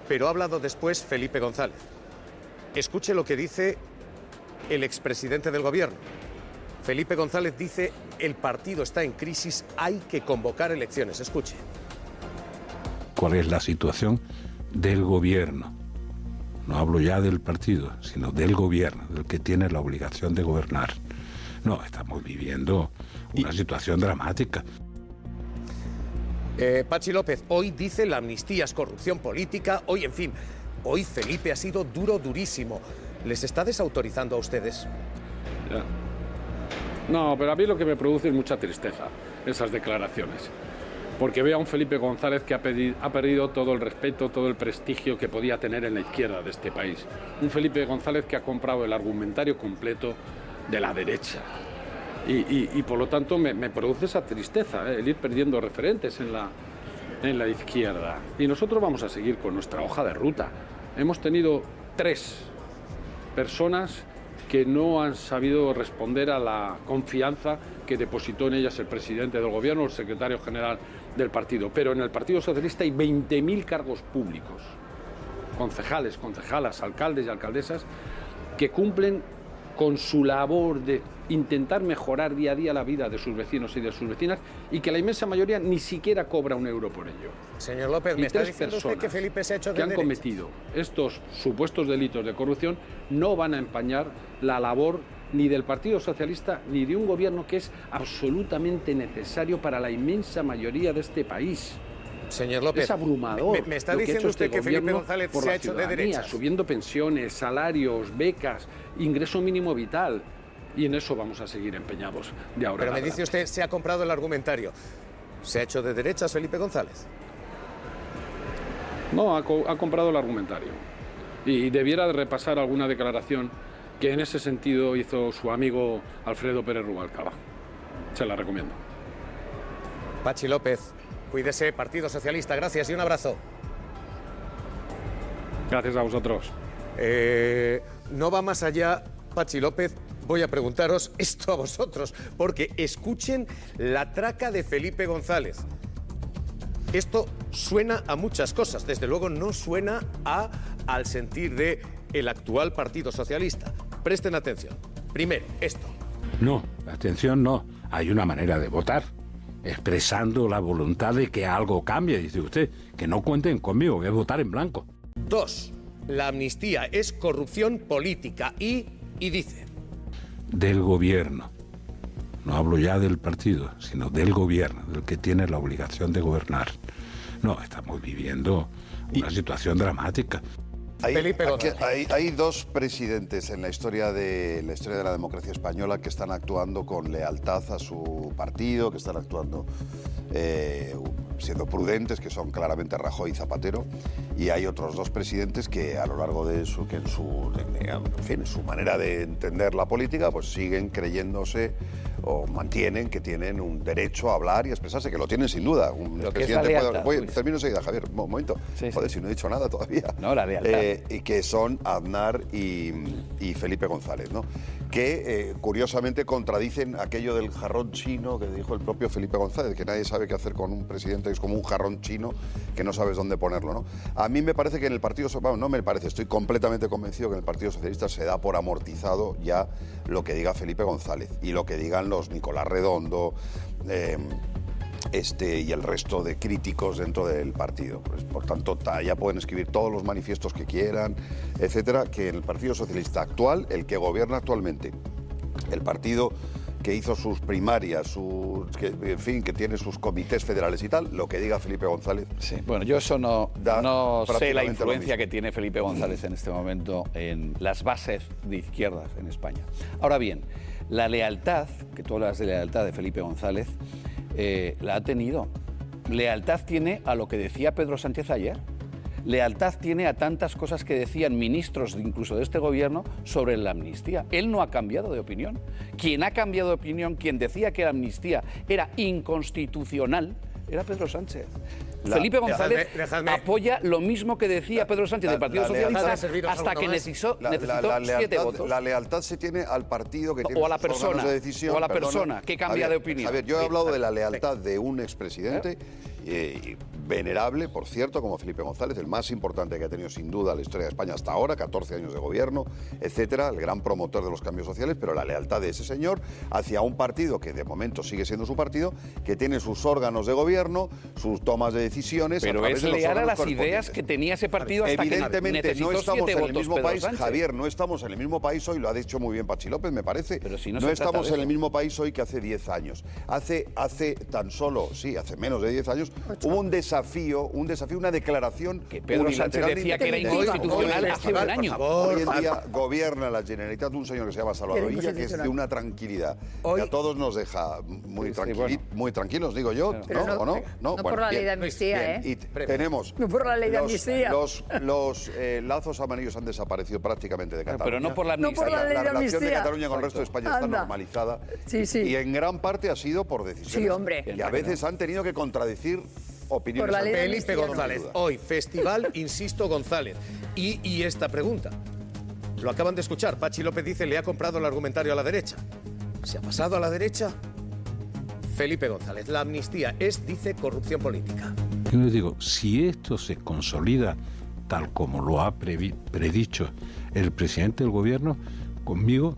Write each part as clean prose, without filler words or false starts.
pero ha hablado después Felipe González. Escuche lo que dice el expresidente del gobierno. Felipe González dice: el partido está en crisis, hay que convocar elecciones. Escuche. ¿Cuál es la situación del gobierno? No hablo ya del partido, sino del gobierno, del que tiene la obligación de gobernar. No, estamos viviendo una situación dramática. Pachi López, hoy dice la amnistía es corrupción política, hoy, en fin, hoy Felipe ha sido durísimo. ¿Les está desautorizando a ustedes? Ya. No, pero a mí lo que me produce es mucha tristeza, esas declaraciones. Porque veo a un Felipe González que ha perdido todo el respeto, todo el prestigio que podía tener en la izquierda de este país. Un Felipe González que ha comprado el argumentario completo de la derecha. Y por lo tanto me produce esa tristeza, el ir perdiendo referentes en la izquierda. Y nosotros vamos a seguir con nuestra hoja de ruta. Hemos tenido 3 personas que no han sabido responder a la confianza que depositó en ellas el presidente del gobierno o el secretario general del partido. Pero en el Partido Socialista hay 20.000 cargos públicos, concejales, concejalas, alcaldes y alcaldesas, que cumplen con su labor de intentar mejorar día a día la vida de sus vecinos y de sus vecinas, y que la inmensa mayoría ni siquiera cobra un euro por ello. Señor López, ¿me está diciendo usted que Felipe se ha hecho de derecha? Que han derecha? cometido estos supuestos delitos de corrupción no van a empañar la labor ni del Partido Socialista ni de un gobierno que es absolutamente necesario para la inmensa mayoría de este país. Señor López, es abrumador. ¿Me está diciendo usted que Felipe González se ha hecho de derecha? Subiendo pensiones, salarios, becas, ingreso mínimo vital. Y en eso vamos a seguir empeñados de ahora. Pero me dice usted, se ha comprado el argumentario. ¿Se ha hecho de derechas Felipe González? No, ha comprado el argumentario. Y debiera de repasar alguna declaración que en ese sentido hizo su amigo Alfredo Pérez Rubalcaba. Se la recomiendo. Pachi López, cuídese, Partido Socialista. Gracias y un abrazo. Gracias a vosotros. No va más allá, Pachi López. Voy a preguntaros esto a vosotros, porque escuchen la traca de Felipe González. Esto suena a muchas cosas, desde luego no suena al sentir del actual Partido Socialista. Presten atención. Primero, esto. No, atención no. Hay una manera de votar, expresando la voluntad de que algo cambie, dice usted. Que no cuenten conmigo, que es votar en blanco. 2. La amnistía es corrupción política y dice... Del gobierno. No hablo ya del partido, sino del gobierno, del que tiene la obligación de gobernar. No, estamos viviendo una situación dramática. Hay 2 presidentes en la historia de la democracia española que están actuando con lealtad a su partido, que están actuando siendo prudentes, que son claramente Rajoy y Zapatero, y hay otros 2 presidentes que a lo largo de en su manera de entender la política, pues siguen creyéndose o mantienen que tienen un derecho a hablar y a expresarse, que lo tienen sin duda. Termino enseguida, Javier, un momento. Sí. Joder, si no he dicho nada todavía. No, la lealtad. Y que son Aznar y Felipe González, ¿no? Que curiosamente contradicen aquello del jarrón chino que dijo el propio Felipe González, que nadie sabe qué hacer con un presidente que es como un jarrón chino que no sabes dónde ponerlo, ¿no? A mí me parece que en el Partido Socialista, no me parece, estoy completamente convencido que en el Partido Socialista se da por amortizado ya lo que diga Felipe González y lo que digan los Nicolás Redondo, y el resto de críticos dentro del partido. Pues, por tanto, ya pueden escribir todos los manifiestos que quieran, etcétera, que en el Partido Socialista actual, el que gobierna actualmente, el partido que hizo sus primarias, que tiene sus comités federales y tal, lo que diga Felipe González. Sí, bueno, yo eso no sé la influencia que tiene Felipe González en este momento en las bases de izquierdas en España. Ahora bien, la lealtad, que tú hablas de lealtad de Felipe González, la ha tenido. Lealtad tiene a lo que decía Pedro Sánchez ayer. Lealtad tiene a tantas cosas que decían ministros incluso de este gobierno sobre la amnistía. Él no ha cambiado de opinión. Quien ha cambiado de opinión, quien decía que la amnistía era inconstitucional, era Pedro Sánchez. Felipe González apoya lo mismo que decía Pedro Sánchez del Partido Socialista hasta que necesitó 7 votos. La lealtad se tiene al partido que tiene o a la persona, de decisión. O a la persona que cambia de opinión. A ver, yo he hablado de la lealtad de un expresidente venerable, por cierto, como Felipe González, el más importante que ha tenido sin duda la historia de España hasta ahora, 14 años de gobierno, etcétera, el gran promotor de los cambios sociales, pero la lealtad de ese señor hacia un partido que de momento sigue siendo su partido, que tiene sus órganos de gobierno, sus tomas de decisiones. Pero es leal a las ideas que tenía ese partido hasta evidentemente que necesitó no estamos 7 en el votos mismo Pedro país, Sánchez. Javier, no estamos en el mismo país hoy, lo ha dicho muy bien Patxi López, me parece. Pero si no no se trata estamos de en el eso. mismo país hoy que hace 10 años. Hace tan solo, sí, hace menos de 10 años, hubo un desafío, una declaración Que Pedro Sánchez unilateral decía que era independiente. inconstitucional hace un año. Hoy en día gobierna la Generalitat un señor que se llama Salvador Illa, que es de una tranquilidad que a todos nos deja muy, muy tranquilos, digo yo, Pero ¿no? ¿O no? no por la ley de amnistía, bien. Y tenemos No por la ley de amnistía. los lazos amarillos han desaparecido prácticamente de Cataluña. Pero no por la No por amnistía. la ley La de relación de amnistía. Cataluña con el resto de España está Anda. normalizada. Sí, sí. Y en gran parte ha sido por decisiones. Sí, hombre. Y a veces han tenido que contradecir opiniones. Por la ley de Felipe amnistía, González, no. hoy, Festival Insisto González. Y esta pregunta, lo acaban de escuchar, Patxi López dice, le ha comprado el argumentario a la derecha. ¿Se ha pasado a la derecha? Felipe González, la amnistía es, dice, corrupción política. Yo les digo, si esto se consolida tal como lo ha predicho el presidente del gobierno, conmigo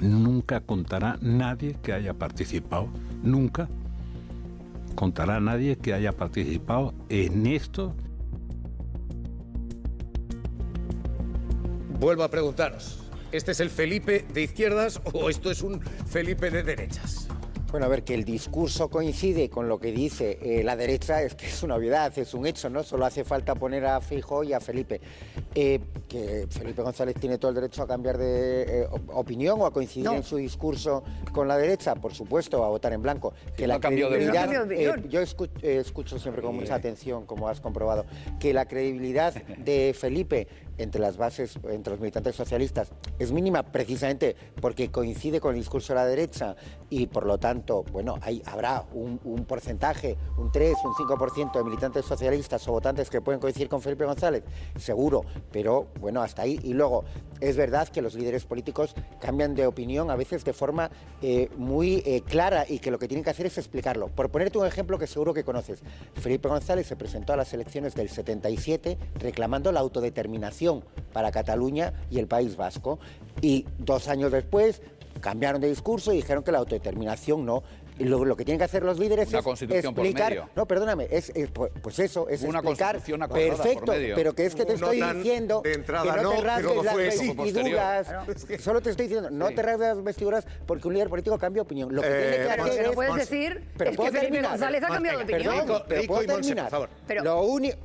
nunca contará nadie que haya participado, nunca contará nadie que haya participado en esto. Vuelvo a preguntaros, ¿este es el Felipe de izquierdas o esto es un Felipe de derechas? Bueno, a ver, que el discurso coincide con lo que dice la derecha es que es una obviedad, es un hecho, ¿no? Solo hace falta poner a Feijóo y a Felipe. Que Felipe González tiene todo el derecho a cambiar de opinión o a coincidir en su discurso con la derecha, por supuesto, a votar en blanco. Que no la cambió de credibilidad, opinión. yo escucho siempre con mucha atención, como has comprobado, que la credibilidad de Felipe entre las bases, entre los militantes socialistas, es mínima precisamente porque coincide con el discurso de la derecha y por lo tanto, bueno, habrá un porcentaje, un 3, un 5% de militantes socialistas o votantes que pueden coincidir con Felipe González, seguro, pero bueno, hasta ahí. Y luego, es verdad que los líderes políticos cambian de opinión a veces de forma muy clara y que lo que tienen que hacer es explicarlo. Por ponerte un ejemplo que seguro que conoces, Felipe González se presentó a las elecciones del 77 reclamando la autodeterminación para Cataluña y el País Vasco. Y 2 años después cambiaron de discurso y dijeron que la autodeterminación no. Y lo que tienen que hacer los líderes Una es constitución por explicar. medio. No, perdóname, pues eso, es Una explicar. constitución acordada Perfecto, por medio. pero que es que te No estoy tan diciendo de entrada, que no no, te que rasgues luego las fue sí. vestiduras. Solo te estoy diciendo, no te rasgues las vestiduras porque un líder político cambia opinión. Lo que tiene que Claro, hacer lo que no es... puedes decir Pero es ¿puedo que Felipe terminar? González ha cambiado de opinión. Rico, Pero Rico ¿puedo y Monse, terminar? por favor. Pero- Lo único...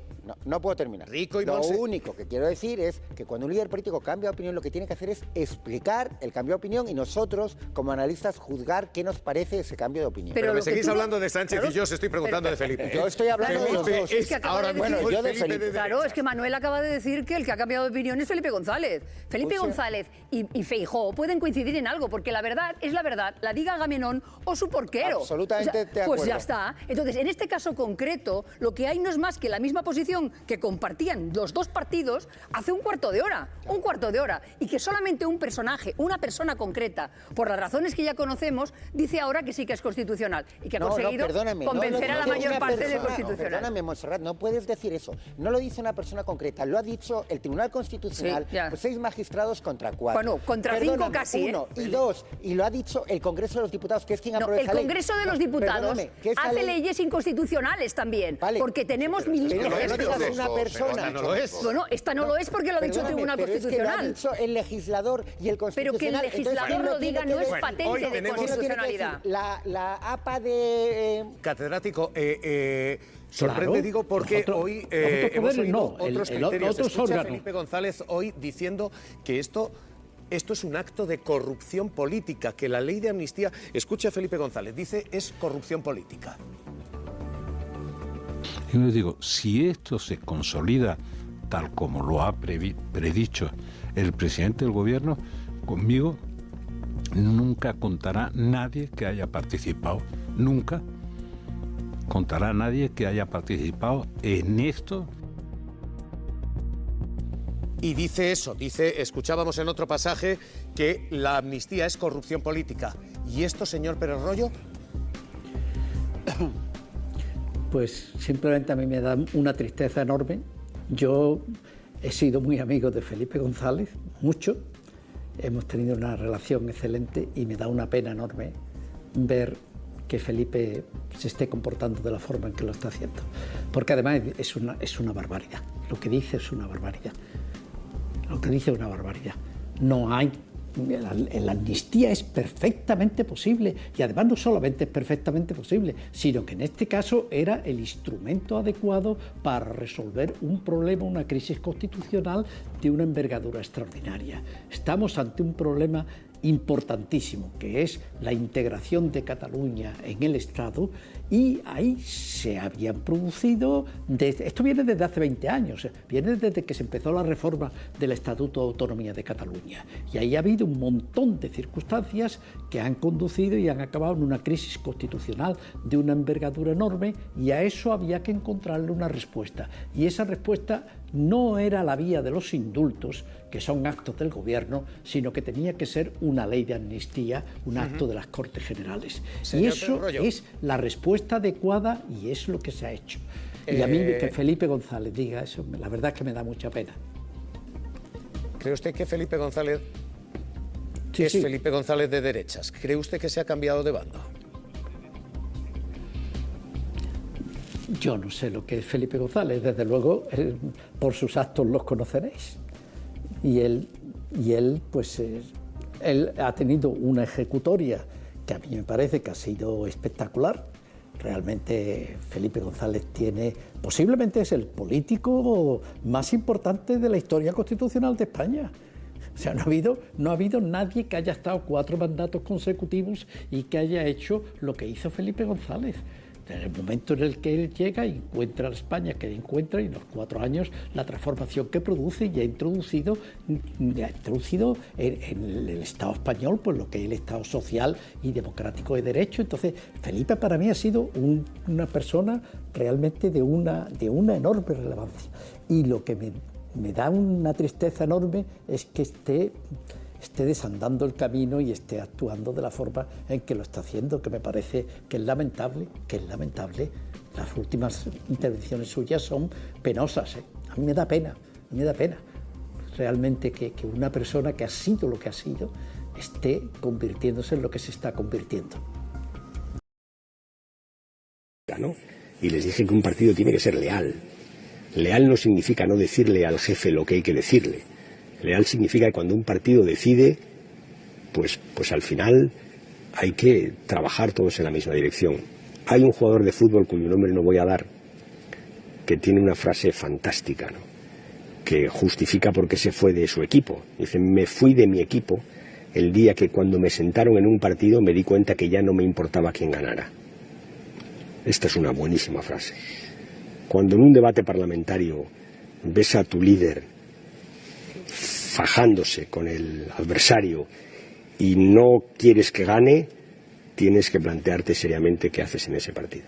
No puedo terminar. Rico y Lo Monse. único que quiero decir es que cuando un líder político cambia de opinión, lo que tiene que hacer es explicar el cambio de opinión y nosotros, como analistas, juzgar qué nos parece ese cambio de opinión. Pero me lo que seguís tú no- hablando de Sánchez Claro, y yo os estoy preguntando de Felipe. Yo estoy hablando de los Felipe dos. es Es que acaba ahora de mismo decir- el yo de Felipe Felipe. Claro, es que Manuel acaba de decir que el que ha cambiado de opinión es Felipe González. Felipe O sea- González y Feijóo pueden coincidir en algo, porque la verdad es la verdad, la diga Agamenón o su porquero. Absolutamente de Pues acuerdo. ya está. Entonces, en este caso concreto, lo que hay no es más que la misma posición que compartían los dos partidos hace un cuarto de hora. Y que solamente un personaje, una persona concreta, por las razones que ya conocemos, dice ahora que sí que es constitucional y que ha conseguido perdóname, convencer a la es mayor una parte de persona- constitucional. Perdóname, Montserrat, no puedes decir eso. No lo dice una persona concreta, lo ha dicho el Tribunal Constitucional, Sí, ya. pues 6 magistrados contra 4. Bueno, contra 5 casi, ¿eh? 1 y 2, y lo ha dicho el Congreso de los Diputados, que es quien No, aprueba el esa ley. Congreso de los No, Diputados perdóname, que esa hace ley- leyes inconstitucionales también, Vale. porque tenemos Pero ministros. no es, digas pero una esto- persona. pero no lo es. Bueno, esta no lo es porque lo ha dicho el Perdóname, Tribunal pero Constitucional. Es que lo ha dicho el legislador y el Pero que el Constitucional. legislador Entonces, lo diga no es Bueno, patente hoy de tenemos- ¿quién lo tiene que decir? constitucionalidad. La APA de... Catedrático, sorprende, Claro. digo, porque Nosotros- hoy nosotros hemos poderes oído no, otros el criterios. otros Escucha a órganos. Felipe González hoy diciendo que esto es un acto de corrupción política, que la ley de amnistía, escucha a Felipe González, dice es corrupción política. Yo les digo, si esto se consolida tal como lo ha predicho el presidente del gobierno, conmigo nunca contará nadie que haya participado, nunca contará nadie que haya participado en esto. Y dice eso, escuchábamos en otro pasaje que la amnistía es corrupción política. ¿Y esto, señor Pérez Royo? Pues simplemente a mí me da una tristeza enorme. Yo he sido muy amigo de Felipe González, mucho. Hemos tenido una relación excelente y me da una pena enorme ver que Felipe se esté comportando de la forma en que lo está haciendo. Porque además es una barbaridad. Lo que dice es una barbaridad. Lo que dice es una barbaridad. No hay... La amnistía es perfectamente posible y además no solamente es perfectamente posible, sino que en este caso era el instrumento adecuado para resolver un problema, una crisis constitucional de una envergadura extraordinaria. Estamos ante un problema importantísimo, que es la integración de Cataluña en el Estado, y ahí se habían producido, esto viene desde hace 20 años, viene desde que se empezó la reforma del Estatuto de Autonomía de Cataluña, y ahí ha habido un montón de circunstancias que han conducido y han acabado en una crisis constitucional de una envergadura enorme, y a eso había que encontrarle una respuesta, y esa respuesta no era la vía de los indultos, que son actos del gobierno, sino que tenía que ser una ley de amnistía, un acto de las Cortes Generales. Señor y eso es la respuesta adecuada y es lo que se ha hecho. Y a mí que Felipe González diga eso, la verdad es que me da mucha pena. ¿Cree usted que Felipe González es Felipe González de derechas? ¿Cree usted que se ha cambiado de bando? Yo no sé lo que es Felipe González, desde luego por sus actos los conoceréis. Y él pues él ha tenido una ejecutoria que a mí me parece que ha sido espectacular. Realmente Felipe González posiblemente es el político más importante de la historia constitucional de España. O sea, no ha habido nadie que haya estado 4 mandatos consecutivos y que haya hecho lo que hizo Felipe González. En el momento en el que él llega y encuentra a España que encuentra, y en los 4 años la transformación que produce, y ha introducido en el Estado español pues lo que es el Estado social y democrático de derecho. Entonces Felipe para mí ha sido una persona realmente de una enorme relevancia, y lo que me da una tristeza enorme es que esté desandando el camino y esté actuando de la forma en que lo está haciendo, que me parece que es lamentable. Las últimas intervenciones suyas son penosas. A mí me da pena realmente que una persona que ha sido lo que ha sido esté convirtiéndose en lo que se está convirtiendo. ¿No? Y les dije que un partido tiene que ser leal. Leal no significa no decirle al jefe lo que hay que decirle. Leal significa que cuando un partido decide, pues al final hay que trabajar todos en la misma dirección. Hay un jugador de fútbol cuyo nombre no voy a dar, que tiene una frase fantástica, ¿no?, que justifica por qué se fue de su equipo. Dice: me fui de mi equipo el día que cuando me sentaron en un partido me di cuenta que ya no me importaba quién ganara. Esta es una buenísima frase. Cuando en un debate parlamentario ves a tu líder fajándose con el adversario y no quieres que gane, tienes que plantearte seriamente qué haces en ese partido.